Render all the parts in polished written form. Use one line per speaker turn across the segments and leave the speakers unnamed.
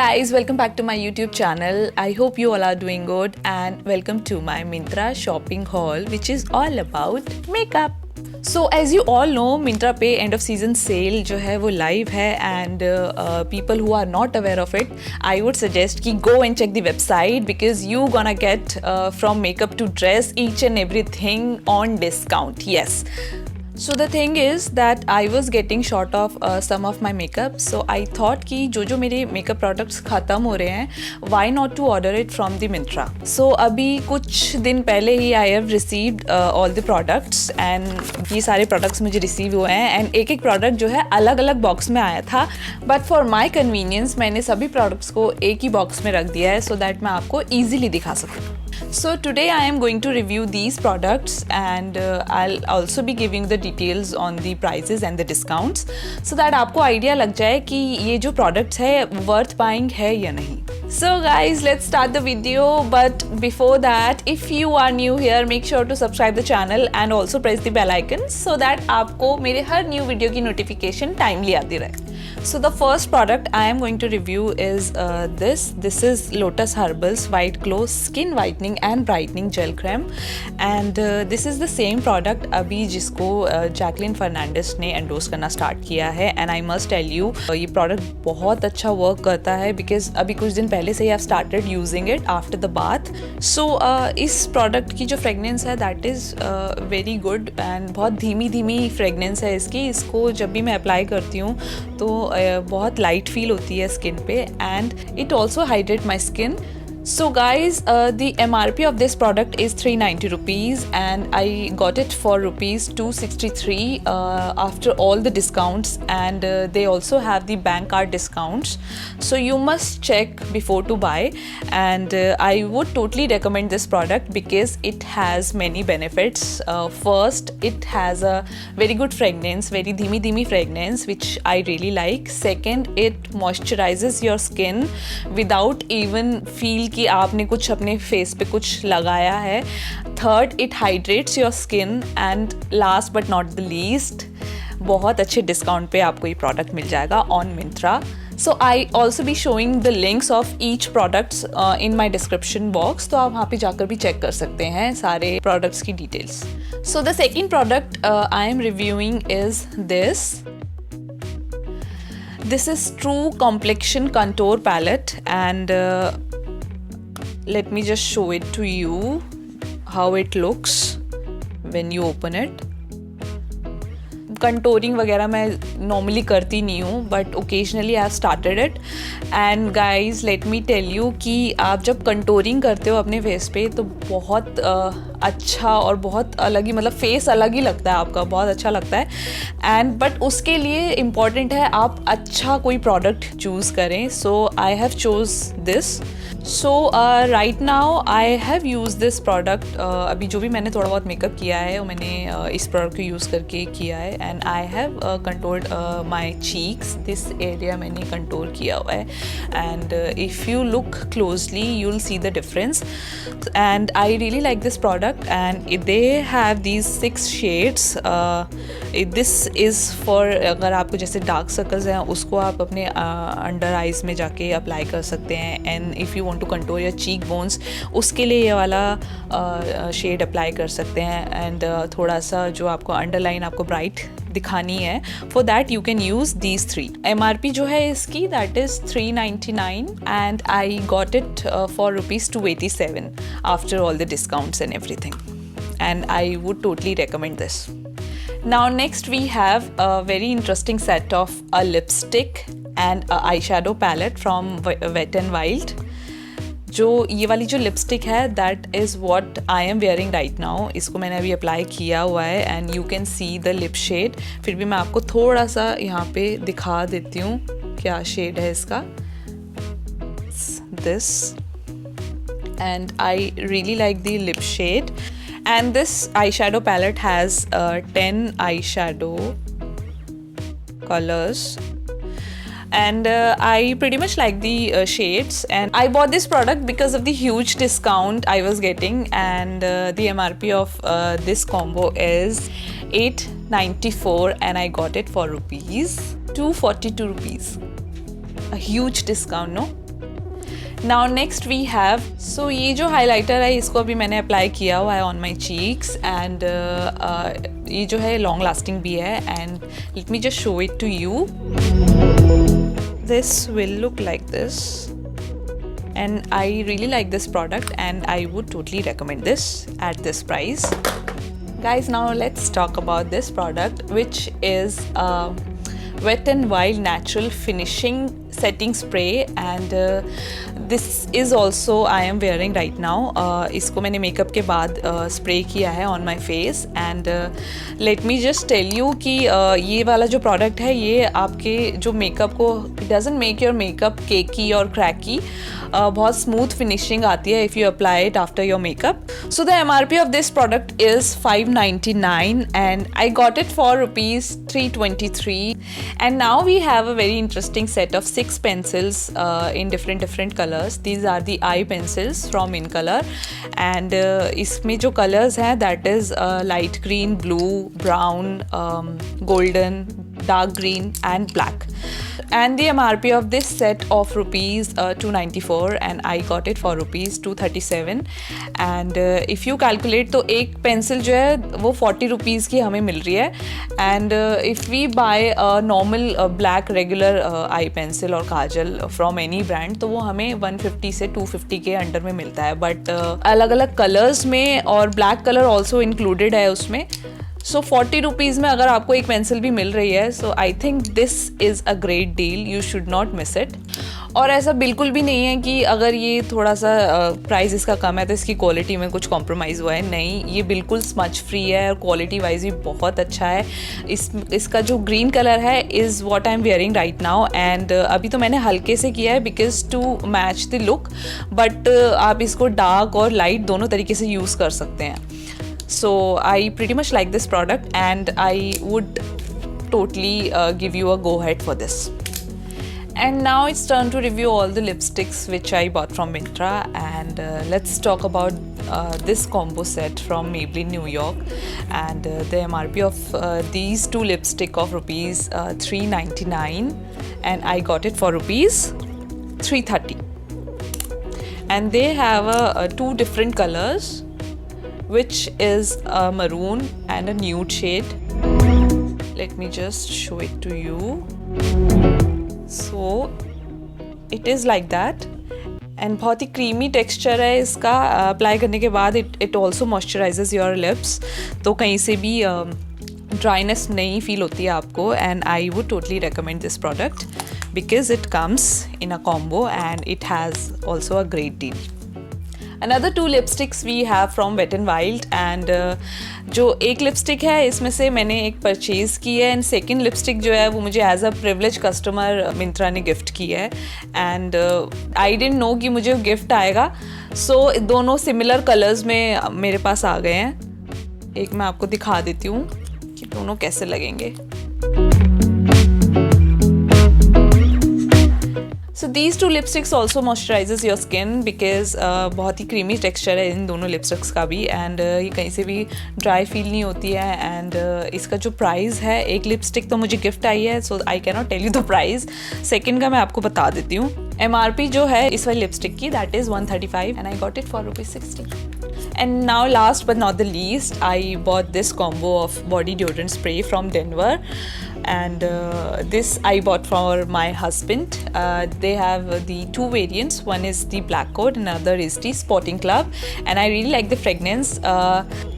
guys, welcome back to my YouTube channel. I hope you all are doing good and welcome to my Myntra shopping haul which is all about makeup. So as you all know, Myntra पे end of season sale जो है वो live है and people who are not aware of it, I would suggest कि go and check the website because you gonna get from makeup to dress each and everything on discount. Yes. So the thing is that I was getting short of some of my makeup, so I thought कि जो मेरे makeup products ख़त्म हो रहे हैं, why not to order it from the Myntra. So अभी कुछ दिन पहले ही I have received all the products and ये सारे products मुझे receive हुए हैं and एक product जो है अलग अलग box में आया था, but for my convenience मैंने सभी products को एक ही box में रख दिया है so that मैं आपको easily दिखा सकूँ. So today I am going to review these products and I'll also be giving the details on the prices and the discounts so that आपको idea लग जाए कि ये जो products है worth buying है या नहीं. So guys, let's start the video, but before that, if you are new here, make sure to subscribe the channel and also press the bell icon so that आपको मेरे हर new video की notification timely आती रहे. So the first product I am going to review is this. This is Lotus Herbals White Glow Skin Whitening and Brightening Gel Creme, and this is the same product अभी जिसको Jacqueline Fernandes ने endorse करना start किया है, and I must tell you ये product बहुत अच्छा work करता है because अभी कुछ दिन पहले से ही I've started using it after the bath. So इस product की जो fragrance है that is very good and बहुत धीमी fragrance है इसको जब भी मैं apply करती हूँ तो बहुत लाइट फील होती है स्किन पे and it also hydrate my skin. So guys, the MRP of this product is 390 rupees and I got it for rupees 263 after all the discounts, and they also have the bank card discounts, so you must check before to buy, and I would totally recommend this product because it has many benefits. First, it has a very good fragrance, very dhimi fragrance which I really like. Second, it moisturizes your skin without even feel कि आपने कुछ अपने face पे कुछ लगाया है. Third, it hydrates your skin, and last but not the least बहुत अच्छे डिस्काउंट पे आपको ये प्रोडक्ट मिल जाएगा on Myntra. So I also be showing the links of each products in my description box, तो आप वहाँ पे जाकर भी चेक कर सकते हैं सारे प्रोडक्ट्स की details. So the second product I am reviewing is this. This is True Complexion Contour Palette, and let me just show it to you how it looks when you open it. Contouring वगैरह मैं normally करती नहीं हूँ, but occasionally I have started it. And guys let me tell you कि आप जब contouring करते हो अपने फेस पे तो बहुत अच्छा और बहुत अलग ही, मतलब फेस अलग ही लगता है आपका, बहुत अच्छा लगता है. एंड बट उसके लिए इम्पॉर्टेंट है आप अच्छा कोई प्रोडक्ट चूज़ करें. So I have choose this. So right now I have use this product. अभी जो भी मैंने थोड़ा बहुत मेकअप किया है वो मैंने इस प्रोडक्ट को यूज़ करके किया है, and I have contoured my cheeks. This area मैंने कंटोर किया हुआ है, and if you look closely you will see the difference. And I really like this product, and they have these 6 shades. This is for, अगर आपको जैसे dark circles हैं उसको आप अपने अंडर आइज़ में जाके अप्लाई कर सकते हैं, and if you want to contour your cheekbones उसके लिए ये वाला शेड अप्लाई कर सकते हैं. एंड थोड़ा सा जो आपको अंडरलाइन आपको ब्राइट दिखानी है, for that you can use these 3. MRP जो है इसकी that is 399 and I got it for rupees 287 after all the discounts and everything, and I would totally recommend this. Now next we have a very interesting set of a lipstick and a eyeshadow palette from Wet n Wild. जो ये वाली जो lipstick है that is what I am wearing right now. इसको मैंने अभी apply किया हुआ है and you can see the lip shade. फिर भी मैं आपको थोड़ा सा यहाँ पे दिखा देती हूँ क्या शेड है इसका. This, and I really like the lip shade. And this eyeshadow palette has 10 eyeshadow colors, and I pretty much like the shades, and I bought this product because of the huge discount I was getting, and the MRP of this combo is 894 and I got it for rupees 242 rupees. A huge discount, no? Now next we have, so ये जो highlighter है इसको अभी मैंने apply किया हुआ है on my cheeks and ये जो है लॉन्ग लास्टिंग भी है and let me just show it to you. This will look like this and I really like this product and I would totally recommend this at this price. Guys, now let's talk about this product, which is Wet n Wild natural finishing setting spray and this is also I am wearing right now. इसको मैंने makeup के बाद spray किया है on my face and let me just tell you कि ये वाला जो प्रोडक्ट है ये आपके जो मेकअप को डजंट मेक योर मेकअप केकी और क्रैकी. बहुत स्मूथ फिनिशिंग आती है if you apply it after your makeup. So the MRP of this product is $599 and I got it for ₹323. And now we have a very interesting set of 6 pencils in different colors. These are the eye pencils from InColor and इसमें जो colors हैं that is light green, blue, brown, golden, dark green and black. And the MRP of this set of ₹294 and I got it for ₹237. And if you calculate तो एक pencil जो है वो ₹40 की हमें मिल रही है and if we buy a normal black regular eye pencil और काजल from any brand तो वो हमें 150 से 250 के अंडर में मिलता है. बट अलग अलग कलर्स में और ब्लैक कलर ऑल्सो इंक्लूडेड है उसमें. सो ₹40 में अगर आपको एक पेंसिल भी मिल रही है so I think this is a great deal. You should not miss it. और ऐसा बिल्कुल भी नहीं है कि अगर ये थोड़ा सा प्राइस इसका कम है तो इसकी क्वालिटी में कुछ कॉम्प्रोमाइज़ हुआ है. नहीं, ये बिल्कुल स्मच फ्री है और क्वालिटी वाइज भी बहुत अच्छा है. इसका जो ग्रीन कलर है is what I am wearing right now and अभी तो मैंने हल्के से किया है because to match the look. But आप इसको डार्क और लाइट दोनों तरीके से यूज़ कर सकते हैं. So I pretty much like this product and I would totally give you a go ahead for this. And now it's turn to review all the lipsticks which I bought from Myntra and let's talk about this combo set from Maybelline New York and the MRP of these two lipstick of ₹399 and I got it for ₹330. And they have two different colors, which is a maroon and a nude shade. Let me just show it to you. So it is like that and बहुत ही creamy texture है इसका. Apply करने के बाद it also moisturizes your lips तो कहीं से भी ड्राइनेस नहीं फील होती है आपको. And I would totally recommend this product because it comes in a combo and it has also a great deal. Another two lipsticks we have from Wet n Wild and जो एक lipstick है इसमें से मैंने एक purchase की है and second lipstick जो है वो मुझे as a privilege customer Myntra ने गिफ्ट की है एंड आई डिडंट नो कि मुझे गिफ्ट आएगा. सो दोनों सिमिलर कलर्स में मेरे पास आ गए हैं. एक मैं आपको दिखा देती हूँ कि दोनों कैसे लगेंगे. So these two lipsticks also moisturizes your skin because बहुत ही creamy texture है इन दोनों lipsticks का भी and ये कहीं से भी dry feel नहीं होती है and इसका जो price है एक lipstick तो मुझे gift आई है so I cannot tell you the price. Second का मैं आपको बता देती हूँ. MRP जो है इस वाली lipstick की that is $135 and I got it for ₹60. And now last but not the least I bought this combo of body deodorant spray from Denver and this I bought for my husband. They have the two variants. One is the black code, another is the Sporting Club and I really like the fragrance.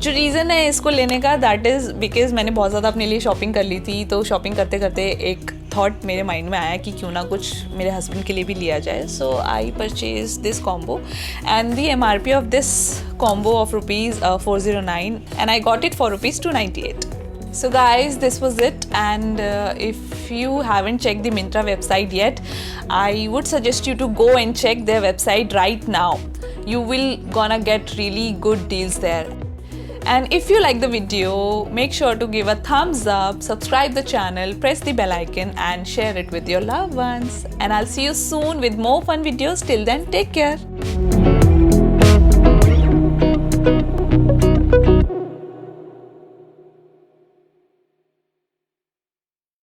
जो reason है इसको लेने का that is because मैंने बहुत ज़्यादा अपने लिए शॉपिंग कर ली थी तो शॉपिंग करते करते एक थॉट मेरे माइंड में आया कि क्यों ना कुछ मेरे हस्बैंड के लिए भी लिया जाए. So I purchase this combo and the MRP of this combo of ₹409 and I got it for ₹298. So guys, this was it and if you haven't checked the Myntra website yet, I would suggest you to go and check their website right now. You will gonna get really good deals there. And if you like the video, make sure to give a thumbs up, subscribe the channel, press the bell icon and share it with your loved ones. And I'll see you soon with more fun videos. Till then, take care.